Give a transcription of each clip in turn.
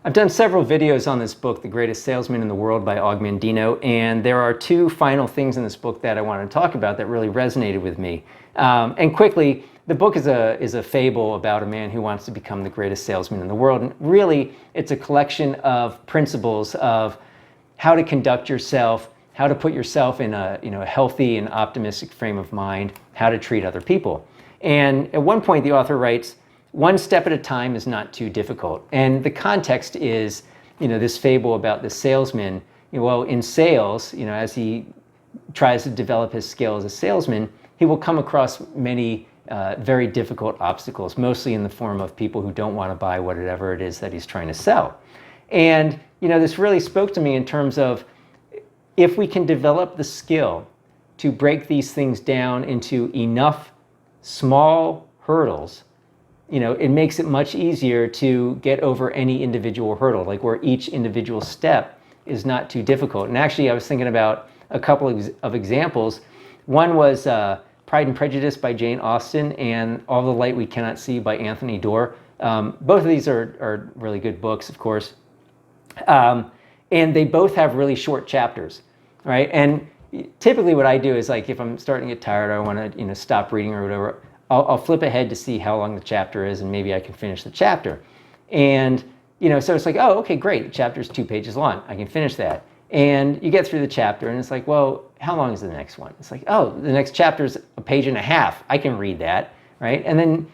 I've done several videos on this book, The Greatest Salesman in the World by Og Mandino, and there are two final things in this book that I want to talk about that really resonated with me. And quickly, the book is a fable about a man who wants to become the greatest salesman in the world. And really, it's a collection of principles of how to conduct yourself, how to put yourself in a healthy and optimistic frame of mind, how to treat other people. And at one point, the author writes, "One step at a time is not too difficult." And the context is, this fable about the salesman. Well, in sales, as he tries to develop his skill as a salesman, he will come across many very difficult obstacles, mostly in the form of people who don't want to buy whatever it is that he's trying to sell. And, this really spoke to me in terms of if we can develop the skill to break these things down into enough small hurdles, it makes it much easier to get over any individual hurdle, like where each individual step is not too difficult. And actually, I was thinking about a couple of examples. One was Pride and Prejudice by Jane Austen and All the Light We Cannot See by Anthony Doerr. Both of these are really good books, of course. And they both have really short chapters, right? And typically what I do is, like, if I'm starting to get tired, or I want to stop reading or whatever, I'll flip ahead to see how long the chapter is, and maybe I can finish the chapter. And so it's like, oh, okay, great, the chapter's 2 pages long, I can finish that. And you get through the chapter and it's like, well, how long is the next one? It's like, oh, the next chapter's 1.5 pages, I can read that, right? And then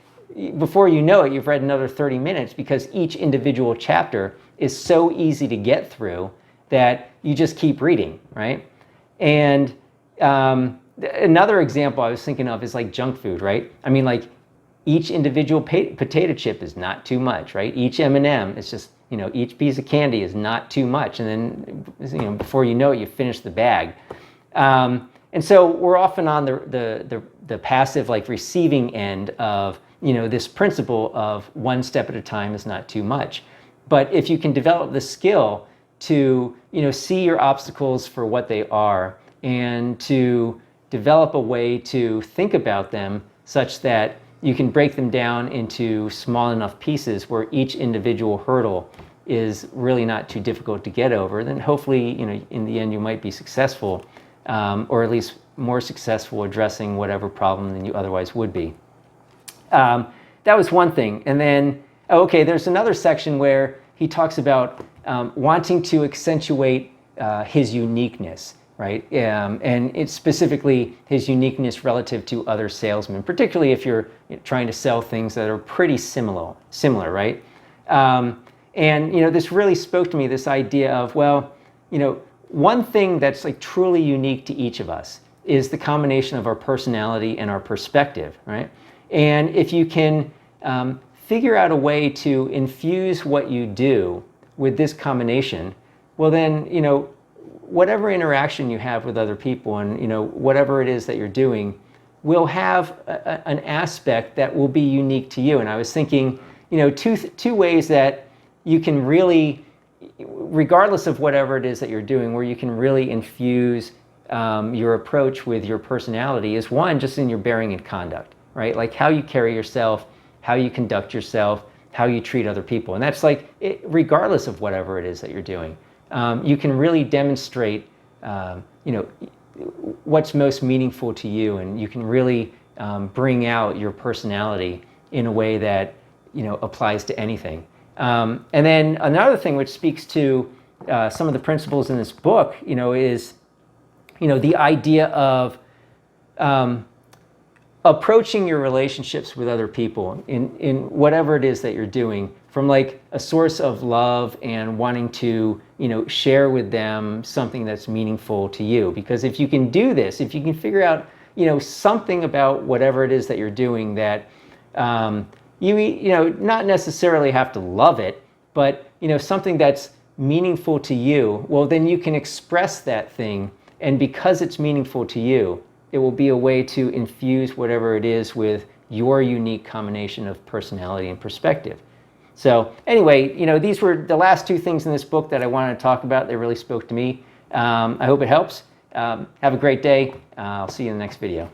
before you know it, you've read another 30 minutes because each individual chapter is so easy to get through that you just keep reading, right? And another example I was thinking of is like junk food, right? I mean, like, each individual potato chip is not too much, right? Each M&M is just, each piece of candy is not too much. And then, before you know it, you finish the bag. And so we're often on the passive, like, receiving end of, this principle of one step at a time is not too much. But if you can develop the skill to, see your obstacles for what they are, and to develop a way to think about them such that you can break them down into small enough pieces where each individual hurdle is really not too difficult to get over, then hopefully, in the end, you might be successful, or at least more successful addressing whatever problem than you otherwise would be. That was one thing. And then, there's another section where he talks about wanting to accentuate his uniqueness, right? And it's specifically his uniqueness relative to other salesmen, particularly if you're trying to sell things that are pretty similar, right? And this really spoke to me, this idea of, well, one thing that's like truly unique to each of us is the combination of our personality and our perspective, right? And if you can figure out a way to infuse what you do with this combination, well then, whatever interaction you have with other people and, whatever it is that you're doing will have an aspect that will be unique to you. And I was thinking, two ways that you can really, regardless of whatever it is that you're doing, where you can really infuse your approach with your personality is, one, just in your bearing and conduct, right? Like how you carry yourself, how you conduct yourself, how you treat other people. And that's like, regardless of whatever it is that you're doing. You can really demonstrate, what's most meaningful to you, and you can really bring out your personality in a way that, applies to anything. And then another thing which speaks to some of the principles in this book, is, the idea of approaching your relationships with other people in whatever it is that you're doing from like a source of love and wanting to, share with them something that's meaningful to you. Because if you can do this, if you can figure out, something about whatever it is that you're doing that, not necessarily have to love it, but, something that's meaningful to you, well, then you can express that thing. And because it's meaningful to you, it will be a way to infuse whatever it is with your unique combination of personality and perspective. So anyway, these were the last two things in this book that I wanted to talk about. They really spoke to me. I hope it helps. Have a great day. I'll see you in the next video.